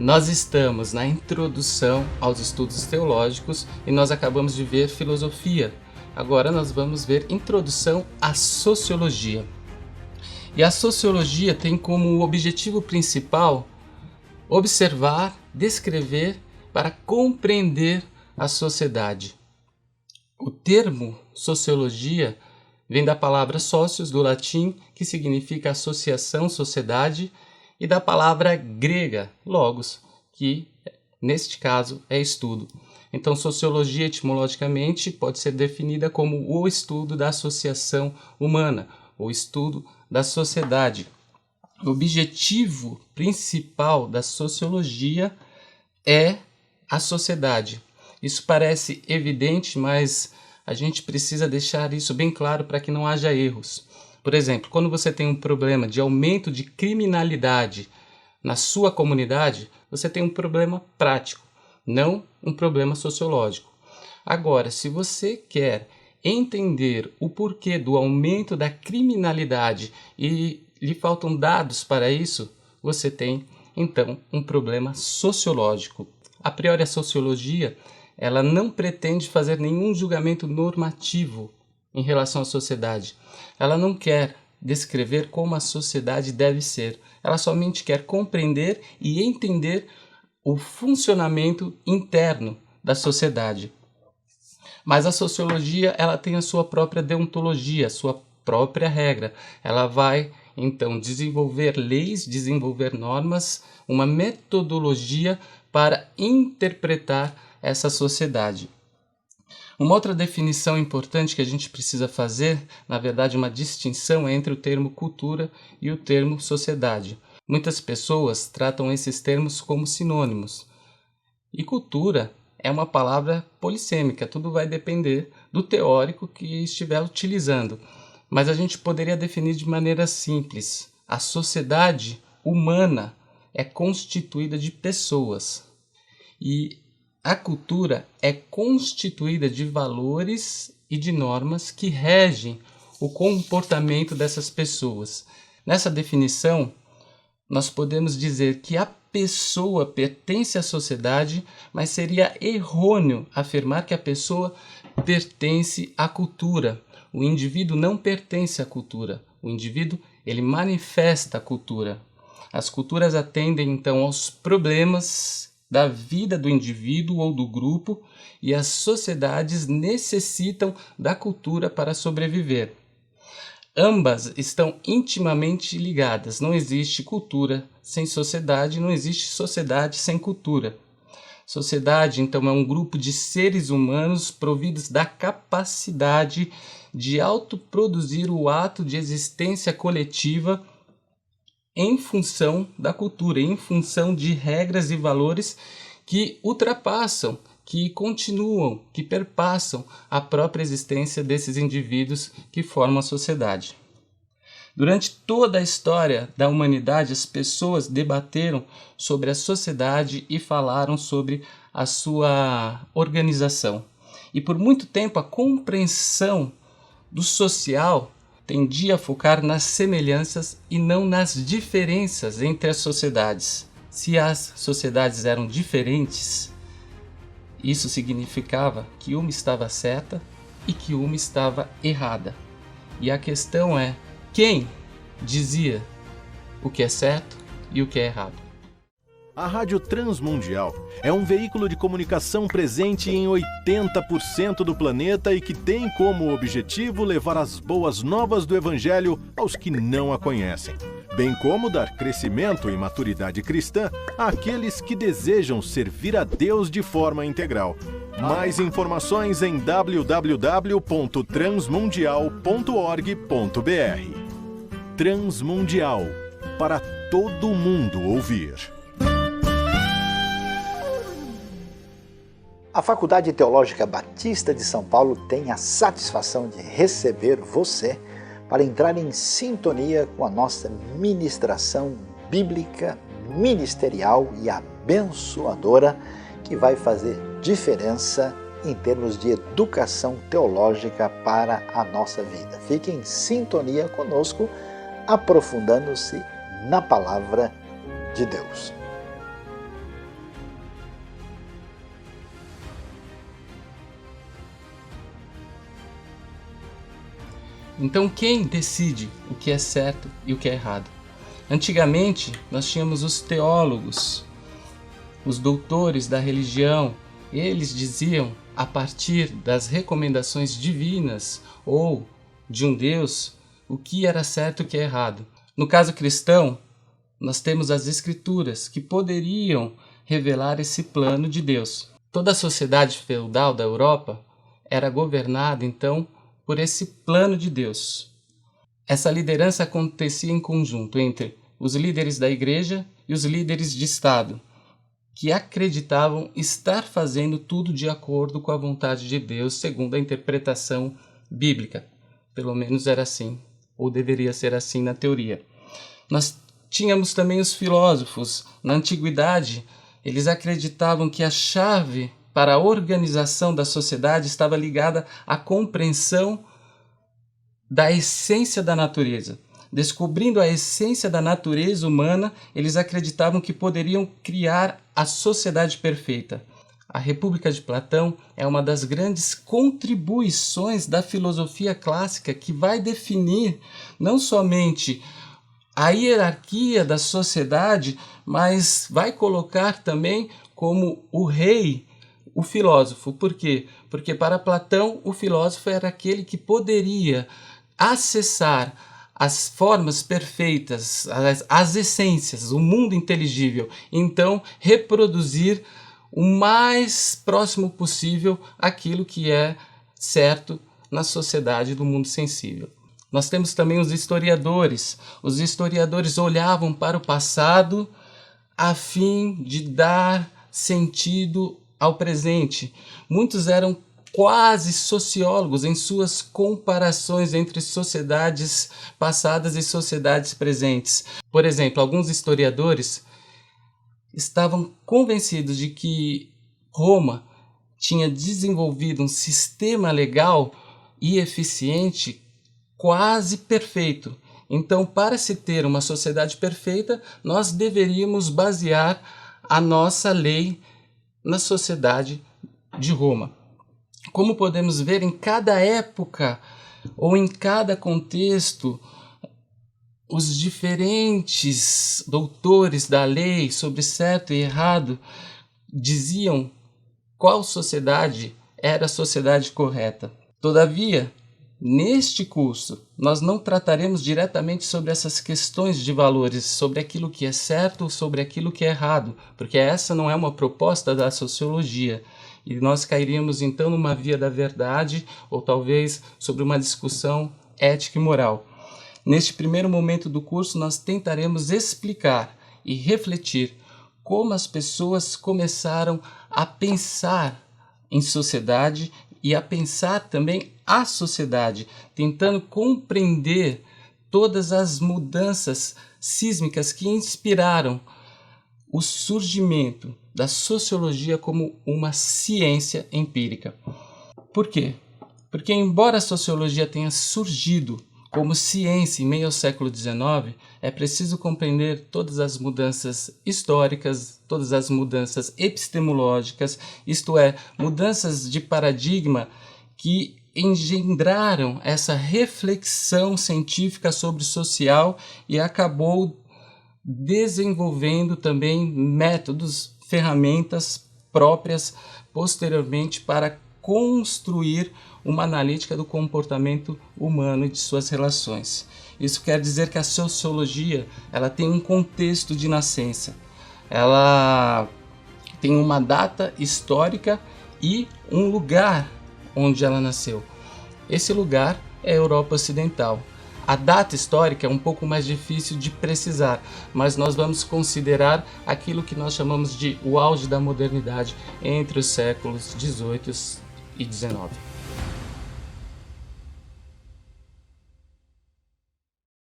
Nós estamos na introdução aos estudos teológicos e nós acabamos de ver filosofia. Agora nós vamos ver introdução à sociologia. E a sociologia tem como objetivo principal observar, descrever para compreender a sociedade. O termo sociologia vem da palavra socios, do latim, que significa associação, sociedade, e da palavra grega, logos, que neste caso é estudo. Então, sociologia etimologicamente pode ser definida como o estudo da associação humana, o estudo da sociedade. O objetivo principal da sociologia é a sociedade. Isso parece evidente, mas a gente precisa deixar isso bem claro para que não haja erros. Por exemplo, quando você tem um problema de aumento de criminalidade na sua comunidade, você tem um problema prático, não um problema sociológico. Agora, se você quer entender o porquê do aumento da criminalidade e lhe faltam dados para isso, você tem, então, um problema sociológico. A priori, a sociologia, ela não pretende fazer nenhum julgamento normativo em relação à sociedade. Ela não quer descrever como a sociedade deve ser. Ela somente quer compreender e entender o funcionamento interno da sociedade. Mas a sociologia, ela tem a sua própria deontologia, a sua própria regra. Ela vai, então, desenvolver leis, desenvolver normas, uma metodologia para interpretar essa sociedade. Uma outra definição importante que a gente precisa fazer, na verdade uma distinção entre o termo cultura e o termo sociedade. Muitas pessoas tratam esses termos como sinônimos. E cultura é uma palavra polissêmica, tudo vai depender do teórico que estiver utilizando. Mas a gente poderia definir de maneira simples. A sociedade humana é constituída de pessoas. E a cultura é constituída de valores e de normas que regem o comportamento dessas pessoas. Nessa definição, nós podemos dizer que a pessoa pertence à sociedade, mas seria errôneo afirmar que a pessoa pertence à cultura. O indivíduo não pertence à cultura. O indivíduo, ele manifesta a cultura. As culturas atendem, então, aos problemas da vida do indivíduo ou do grupo, e as sociedades necessitam da cultura para sobreviver. Ambas estão intimamente ligadas. Não existe cultura sem sociedade, não existe sociedade sem cultura. Sociedade, então, é um grupo de seres humanos providos da capacidade de autoproduzir o ato de existência coletiva em função da cultura, em função de regras e valores que ultrapassam, que continuam, que perpassam a própria existência desses indivíduos que formam a sociedade. Durante toda a história da humanidade, as pessoas debateram sobre a sociedade e falaram sobre a sua organização. E por muito tempo a compreensão do social tendia a focar nas semelhanças e não nas diferenças entre as sociedades. Se as sociedades eram diferentes, isso significava que uma estava certa e que uma estava errada. E a questão é, quem dizia o que é certo e o que é errado? A Rádio Transmundial é um veículo de comunicação presente em 80% do planeta e que tem como objetivo levar as boas novas do Evangelho aos que não a conhecem, bem como dar crescimento e maturidade cristã àqueles que desejam servir a Deus de forma integral. Mais informações em www.transmundial.org.br. Transmundial, para todo mundo ouvir. A Faculdade Teológica Batista de São Paulo tem a satisfação de receber você para entrar em sintonia com a nossa ministração bíblica, ministerial e abençoadora, que vai fazer diferença em termos de educação teológica para a nossa vida. Fique em sintonia conosco, aprofundando-se na Palavra de Deus. Então quem decide o que é certo e o que é errado? Antigamente nós tínhamos os teólogos, os doutores da religião. Eles diziam, a partir das recomendações divinas ou de um Deus, o que era certo e o que é errado. No caso cristão, nós temos as Escrituras que poderiam revelar esse plano de Deus. Toda a sociedade feudal da Europa era governada, então, por esse plano de Deus. Essa liderança acontecia em conjunto entre os líderes da igreja e os líderes de Estado, que acreditavam estar fazendo tudo de acordo com a vontade de Deus, segundo a interpretação bíblica. Pelo menos era assim, ou deveria ser assim na teoria. Nós tínhamos também os filósofos. Na antiguidade, eles acreditavam que a chave para a organização da sociedade estava ligada à compreensão da essência da natureza. Descobrindo a essência da natureza humana, eles acreditavam que poderiam criar a sociedade perfeita. A República de Platão é uma das grandes contribuições da filosofia clássica que vai definir não somente a hierarquia da sociedade, mas vai colocar também como o rei o filósofo. Por quê? Porque para Platão o filósofo era aquele que poderia acessar as formas perfeitas, as essências, o mundo inteligível, então reproduzir o mais próximo possível aquilo que é certo na sociedade do mundo sensível. Nós temos também os historiadores. Os historiadores olhavam para o passado a fim de dar sentido ao presente. Muitos eram quase sociólogos em suas comparações entre sociedades passadas e sociedades presentes. Por exemplo, alguns historiadores estavam convencidos de que Roma tinha desenvolvido um sistema legal e eficiente quase perfeito. Então, para se ter uma sociedade perfeita, nós deveríamos basear a nossa lei na sociedade de Roma. Como podemos ver, em cada época ou em cada contexto, os diferentes doutores da lei sobre certo e errado diziam qual sociedade era a sociedade correta. Todavia, neste curso, nós não trataremos diretamente sobre essas questões de valores, sobre aquilo que é certo, sobre aquilo que é errado, porque essa não é uma proposta da sociologia. E nós cairíamos então numa via da verdade, ou talvez sobre uma discussão ética e moral. Neste primeiro momento do curso, nós tentaremos explicar e refletir como as pessoas começaram a pensar em sociedade e a pensar também a sociedade, tentando compreender todas as mudanças sísmicas que inspiraram o surgimento da sociologia como uma ciência empírica. Por quê? Porque embora a sociologia tenha surgido como ciência em meio ao século XIX, é preciso compreender todas as mudanças históricas, todas as mudanças epistemológicas, isto é, mudanças de paradigma que engendraram essa reflexão científica sobre o social e acabou desenvolvendo também métodos, ferramentas próprias posteriormente para construir uma analítica do comportamento humano e de suas relações. Isso quer dizer que a sociologia ela tem um contexto de nascença, ela tem uma data histórica e um lugar onde ela nasceu. Esse lugar é a Europa Ocidental. A data histórica é um pouco mais difícil de precisar, mas nós vamos considerar aquilo que nós chamamos de o auge da modernidade entre os séculos XVIII e XIX.